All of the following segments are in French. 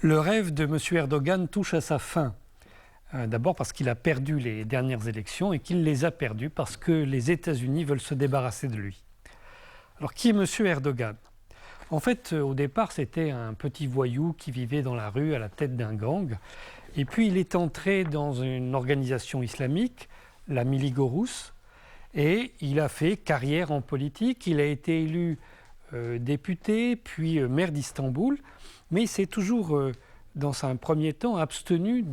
Le rêve de M. Erdogan touche à sa fin. D'abord parce qu'il a perdu les dernières élections et qu'il les a perdues parce que les États-Unis veulent se débarrasser de lui. Alors qui est M. Erdogan ? En fait, au départ, c'était un petit voyou qui vivait dans la rue à la tête d'un gang. Et puis il est entré dans une organisation islamique, la Miligorus, et il a fait carrière en politique. Il a été élu député, puis maire d'Istanbul, mais il s'est toujours, dans un premier temps, abstenu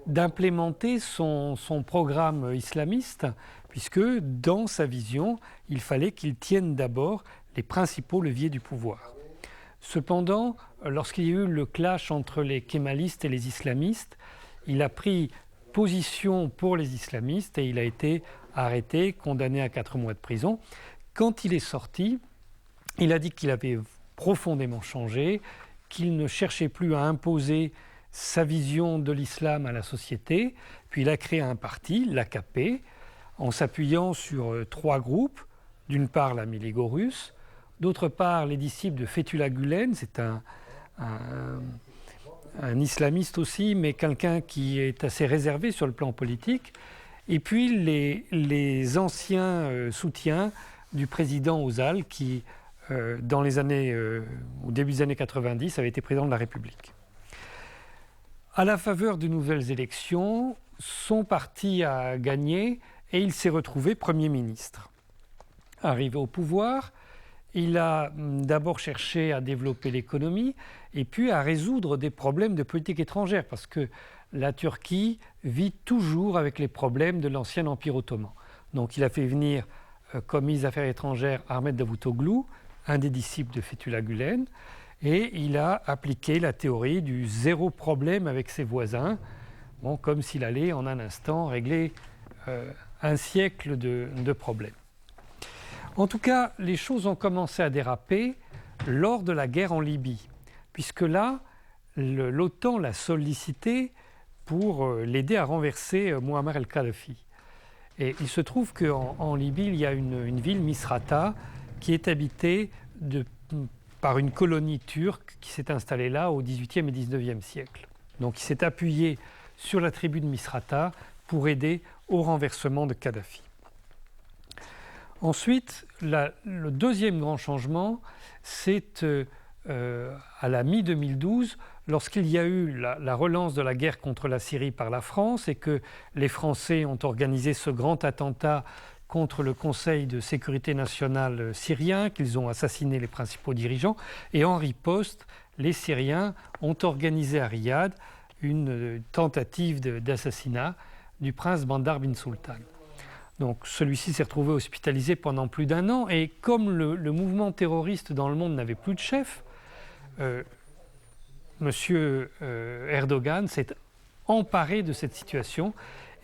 d'implémenter son programme islamiste, puisque dans sa vision, il fallait qu'il tienne d'abord les principaux leviers du pouvoir. Cependant, lorsqu'il y a eu le clash entre les kémalistes et les islamistes, il a pris position pour les islamistes et il a été arrêté, condamné à 4 mois de prison. Quand il est sorti, il a dit qu'il avait profondément changé, qu'il ne cherchait plus à imposer sa vision de l'islam à la société. Puis il a créé un parti, l'AKP, en s'appuyant sur 3 groupes. D'une part, la Miligorus, d'autre part, les disciples de Fethullah Gülen, c'est un islamiste aussi, mais quelqu'un qui est assez réservé sur le plan politique. Et puis les anciens soutiens du président Özal, qui, au début des années 90, avait été président de la République. À la faveur de nouvelles élections, son parti a gagné et il s'est retrouvé Premier ministre. Arrivé au pouvoir, il a d'abord cherché à développer l'économie et puis à résoudre des problèmes de politique étrangère, parce que la Turquie vit toujours avec les problèmes de l'ancien Empire ottoman. Donc il a fait venir comme ministre des Affaires étrangères Ahmet Davutoglu, un des disciples de Fethullah Gülen, et il a appliqué la théorie du zéro problème avec ses voisins, comme s'il allait en un instant régler un siècle de problèmes. En tout cas, les choses ont commencé à déraper lors de la guerre en Libye, puisque là, l'OTAN l'a sollicité pour l'aider à renverser Muammar el-Kadhafi. Et il se trouve qu'en Libye, il y a une ville, Misrata, qui est habitée par une colonie turque qui s'est installée là au XVIIIe et XIXe siècle. Donc il s'est appuyé sur la tribu de Misrata pour aider au renversement de Kadhafi. Ensuite, le deuxième grand changement, c'est à la mi-2012, lorsqu'il y a eu la relance de la guerre contre la Syrie par la France et que les Français ont organisé ce grand attentat contre le Conseil de sécurité nationale syrien, qu'ils ont assassiné les principaux dirigeants. Et en riposte, les Syriens ont organisé à Riyad une tentative d'assassinat du prince Bandar bin Sultan. Donc celui-ci s'est retrouvé hospitalisé pendant plus d'1 an, et comme le mouvement terroriste dans le monde n'avait plus de chef, M. Erdogan s'est emparé de cette situation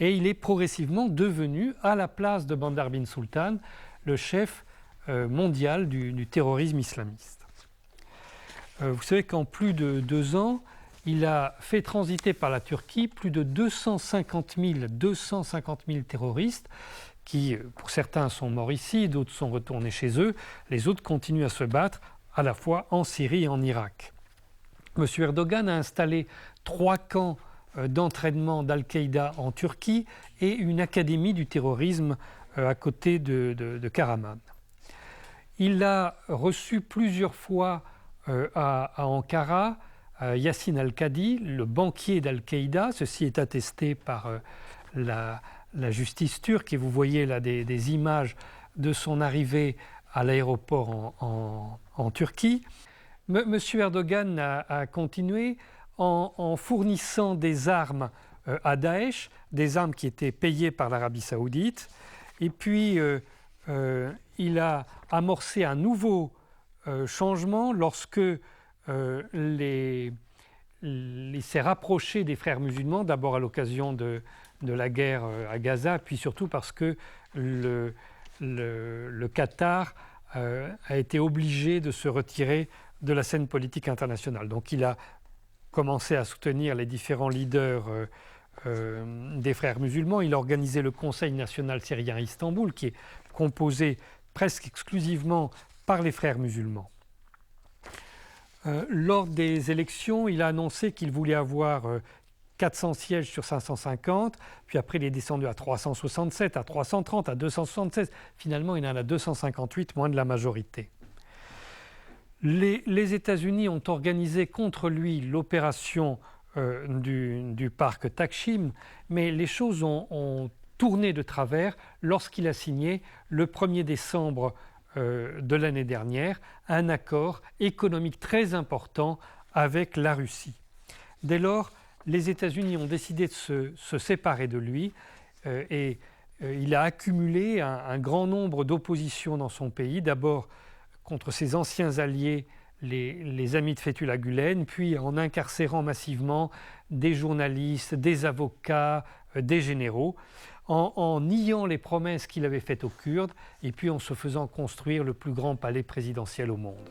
et il est progressivement devenu, à la place de Bandar bin Sultan, le chef mondial du terrorisme islamiste. Vous savez qu'en plus de 2 ans, il a fait transiter par la Turquie plus de 250 000 terroristes qui, pour certains, sont morts ici, d'autres sont retournés chez eux. Les autres continuent à se battre à la fois en Syrie et en Irak. M. Erdogan a installé 3 camps d'entraînement d'Al-Qaïda en Turquie et une académie du terrorisme à côté de Karaman. Il a reçu plusieurs fois à Ankara Yassine Al-Qadi, le banquier d'Al-Qaïda. Ceci est attesté par la justice turque, et vous voyez là des images de son arrivée à l'aéroport en Turquie. M. Erdogan a continué en fournissant des armes à Daesh, des armes qui étaient payées par l'Arabie saoudite. Et puis, il a amorcé un nouveau changement lorsque il s'est rapproché des frères musulmans, d'abord à l'occasion de la guerre à Gaza, puis surtout parce que le Qatar a été obligé de se retirer de la scène politique internationale. Donc il a commencé à soutenir les différents leaders des frères musulmans. Il a organisé le Conseil national syrien à Istanbul, qui est composé presque exclusivement par les frères musulmans. Lors des élections, il a annoncé qu'il voulait avoir 400 sièges sur 550, puis après il est descendu à 367, à 330, à 276. Finalement, il en a 258, moins de la majorité. Les États-Unis ont organisé contre lui l'opération du parc Taksim, mais les choses ont tourné de travers lorsqu'il a signé le 1er décembre de l'année dernière un accord économique très important avec la Russie. Dès lors, les États-Unis ont décidé de se séparer de lui et il a accumulé un grand nombre d'oppositions dans son pays, d'abord contre ses anciens alliés, les amis de Fethullah Gülen, puis en incarcérant massivement des journalistes, des avocats, des généraux, en niant les promesses qu'il avait faites aux Kurdes et puis en se faisant construire le plus grand palais présidentiel au monde.